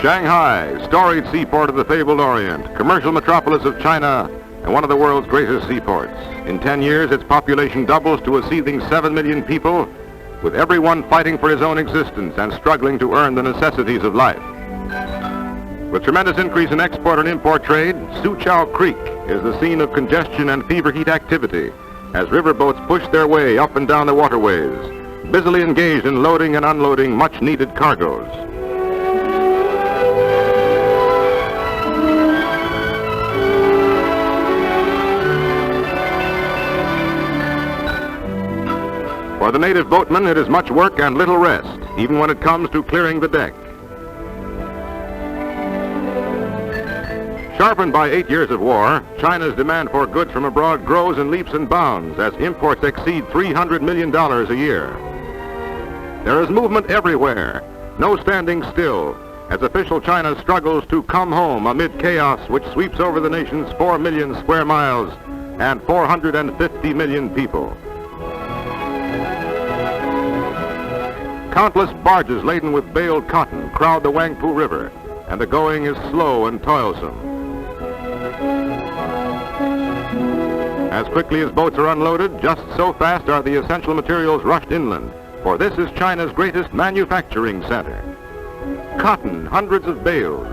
Shanghai, storied seaport of the fabled Orient, commercial metropolis of China, and one of the world's greatest seaports. In 10 years, its population doubles to a seething 7 million people, with everyone fighting for his own existence and struggling to earn the necessities of life. With tremendous increase in export and import trade, Soochow Creek is the scene of congestion and fever heat activity as riverboats push their way up and down the waterways, busily engaged in loading and unloading much-needed cargoes. For the native boatman, it is much work and little rest, even when it comes to clearing the deck. Sharpened by 8 years of war, China's demand for goods from abroad grows in leaps and bounds as imports exceed $300 million a year. There is movement everywhere, no standing still, as official China struggles to come home amid chaos which sweeps over the nation's 4 million square miles and 450 million people. Countless barges laden with baled cotton crowd the Wangpu River, and the going is slow and toilsome. As quickly as boats are unloaded, just so fast are the essential materials rushed inland, for this is China's greatest manufacturing center. Cotton, hundreds of bales.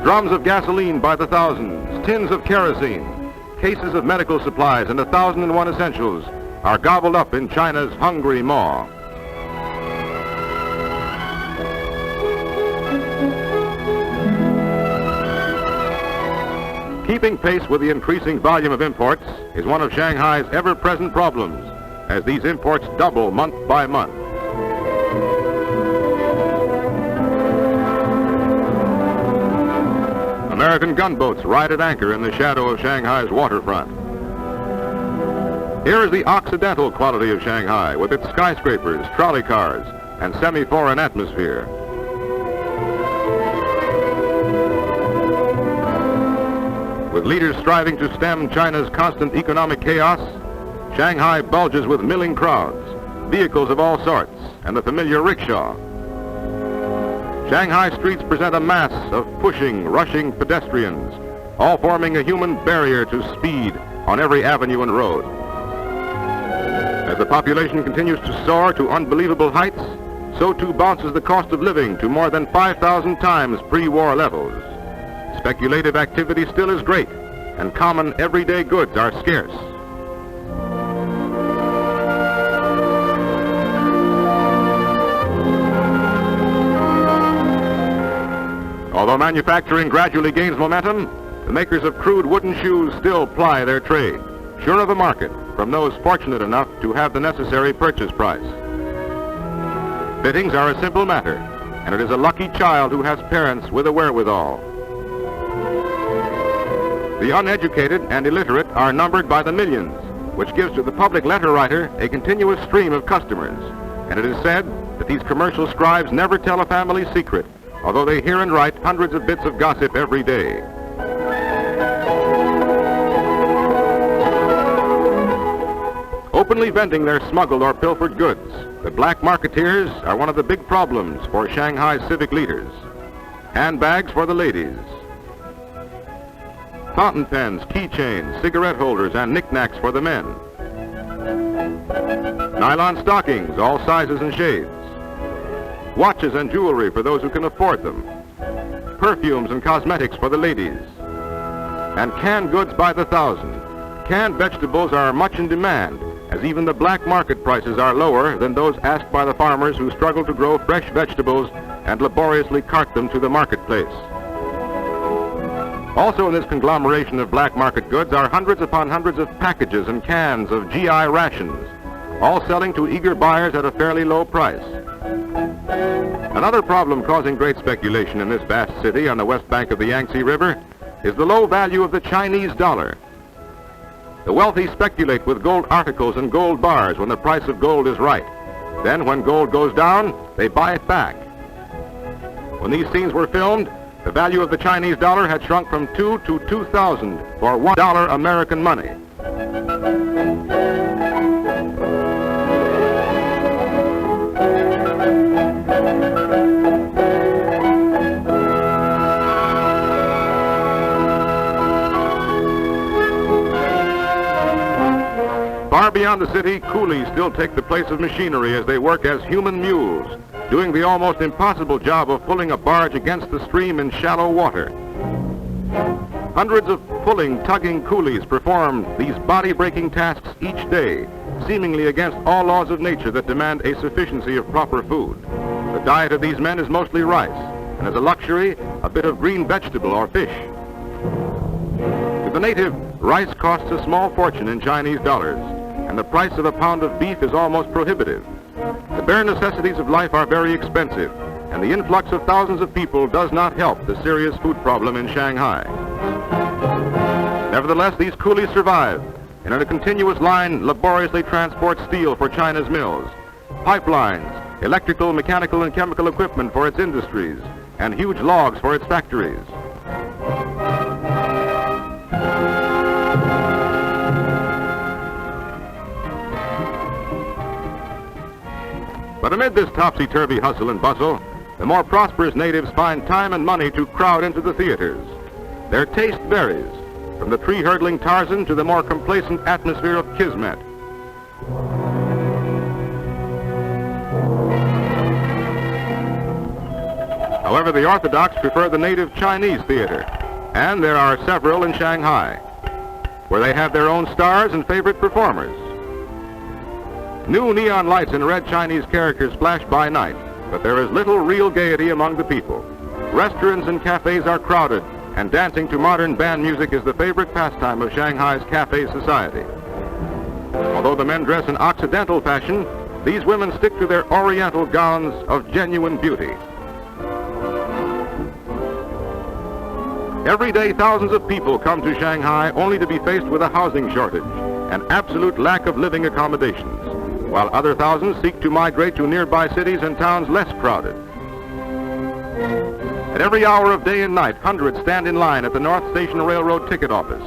Drums of gasoline by the thousands, tins of kerosene, cases of medical supplies, and 1,001 essentials are gobbled up in China's hungry maw. Keeping pace with the increasing volume of imports is one of Shanghai's ever-present problems, as these imports double month by month. American gunboats ride at anchor in the shadow of Shanghai's waterfront. Here is the Occidental quality of Shanghai, with its skyscrapers, trolley cars, and semi-foreign atmosphere. With leaders striving to stem China's constant economic chaos, Shanghai bulges with milling crowds, vehicles of all sorts, and the familiar rickshaw. Shanghai streets present a mass of pushing, rushing pedestrians, all forming a human barrier to speed on every avenue and road. As the population continues to soar to unbelievable heights, so too bounces the cost of living to more than 5,000 times pre-war levels. Speculative activity still is great, and common everyday goods are scarce. Although manufacturing gradually gains momentum, the makers of crude wooden shoes still ply their trade, sure of a market from those fortunate enough to have the necessary purchase price. Fittings are a simple matter, and it is a lucky child who has parents with a wherewithal. The uneducated and illiterate are numbered by the millions, which gives to the public letter writer a continuous stream of customers. And it is said that these commercial scribes never tell a family secret, although they hear and write hundreds of bits of gossip every day. Openly vending their smuggled or pilfered goods, the black marketeers are one of the big problems for Shanghai civic leaders. Handbags for the ladies, fountain pens, keychains, cigarette holders, and knickknacks for the men. Nylon stockings, all sizes and shades. Watches and jewelry for those who can afford them. Perfumes and cosmetics for the ladies. And canned goods by the thousand. Canned vegetables are much in demand, as even the black market prices are lower than those asked by the farmers who struggle to grow fresh vegetables and laboriously cart them to the marketplace. Also in this conglomeration of black market goods are hundreds upon hundreds of packages and cans of GI rations, all selling to eager buyers at a fairly low price. Another problem causing great speculation in this vast city on the west bank of the Yangtze River is the low value of the Chinese dollar. The wealthy speculate with gold articles and gold bars when the price of gold is right. Then when gold goes down, they buy it back. When these scenes were filmed, the value of the Chinese dollar had shrunk from 2 to 2,000 for $1 American money. Far beyond the city, coolies still take the place of machinery as they work as human mules, doing the almost impossible job of pulling a barge against the stream in shallow water. Hundreds of pulling, tugging coolies perform these body-breaking tasks each day, seemingly against all laws of nature that demand a sufficiency of proper food. The diet of these men is mostly rice, and as a luxury, a bit of green vegetable or fish. To the native, rice costs a small fortune in Chinese dollars, and the price of a pound of beef is almost prohibitive. The bare necessities of life are very expensive, and the influx of thousands of people does not help the serious food problem in Shanghai. Nevertheless, these coolies survive, and in a continuous line laboriously transport steel for China's mills, pipelines, electrical, mechanical, and chemical equipment for its industries, and huge logs for its factories. But amid this topsy-turvy hustle and bustle, the more prosperous natives find time and money to crowd into the theaters. Their taste varies, from the tree-hurdling Tarzan to the more complacent atmosphere of Kismet. However, the Orthodox prefer the native Chinese theater, and there are several in Shanghai, where they have their own stars and favorite performers. New neon lights and red Chinese characters flash by night, but there is little real gaiety among the people. Restaurants and cafes are crowded, and dancing to modern band music is the favorite pastime of Shanghai's cafe society. Although the men dress in Occidental fashion, these women stick to their Oriental gowns of genuine beauty. Every day, thousands of people come to Shanghai only to be faced with a housing shortage and absolute lack of living accommodations, while other thousands seek to migrate to nearby cities and towns less crowded. At every hour of day and night, hundreds stand in line at the North Station Railroad ticket office,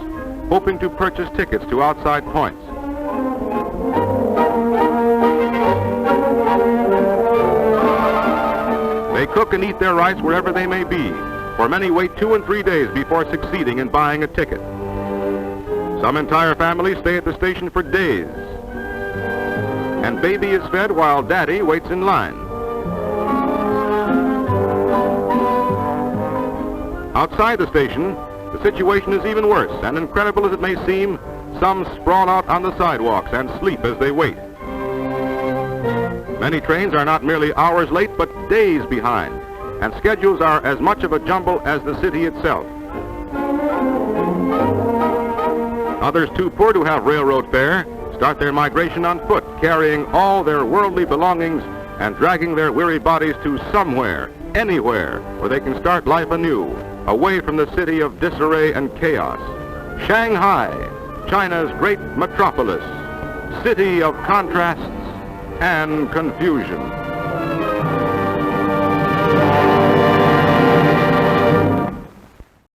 hoping to purchase tickets to outside points. They cook and eat their rice wherever they may be, for many wait 2 and 3 days before succeeding in buying a ticket. Some entire families stay at the station for days, and baby is fed while daddy waits in line. Outside the station, the situation is even worse, and incredible as it may seem, some sprawl out on the sidewalks and sleep as they wait. Many trains are not merely hours late, but days behind, and schedules are as much of a jumble as the city itself. Others too poor to have railroad fare start their migration on foot, carrying all their worldly belongings and dragging their weary bodies to somewhere, anywhere, where they can start life anew, away from the city of disarray and chaos. Shanghai, China's great metropolis, city of contrasts and confusion.